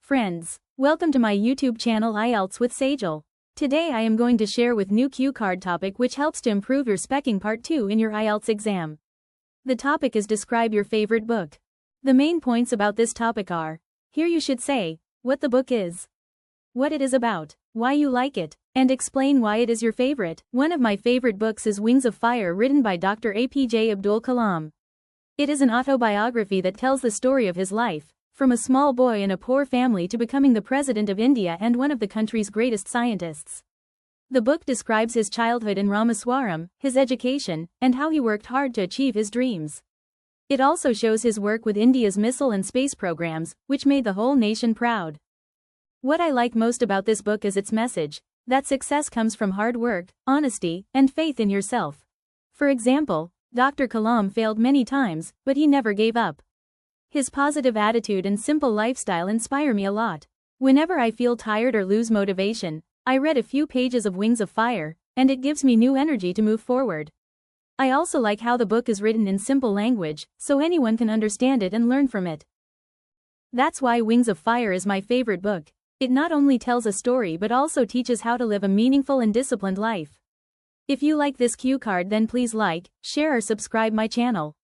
Friends, welcome to my YouTube channel IELTS with Sajal. Today I am going to share with new cue card topic which helps to improve your speaking part 2 in your IELTS exam. The topic is describe your favorite book. The main points about this topic are, here you should say, what the book is, what it is about, why you like it, and explain why it is your favorite. One of my favorite books is Wings of Fire, written by Dr. APJ Abdul Kalam. It is an autobiography that tells the story of his life, from a small boy in a poor family to becoming the President of India and one of the country's greatest scientists. The book describes his childhood in Ramaswaram, his education, and how he worked hard to achieve his dreams. It also shows his work with India's missile and space programs, which made the whole nation proud. What I like most about this book is its message, that success comes from hard work, honesty, and faith in yourself. For example, Dr. Kalam failed many times, but he never gave up. His positive attitude and simple lifestyle inspire me a lot. Whenever I feel tired or lose motivation, I read a few pages of Wings of Fire, and it gives me new energy to move forward. I also like how the book is written in simple language, so anyone can understand it and learn from it. That's why Wings of Fire is my favorite book. It not only tells a story but also teaches how to live a meaningful and disciplined life. If you like this cue card, then please like, share or subscribe my channel.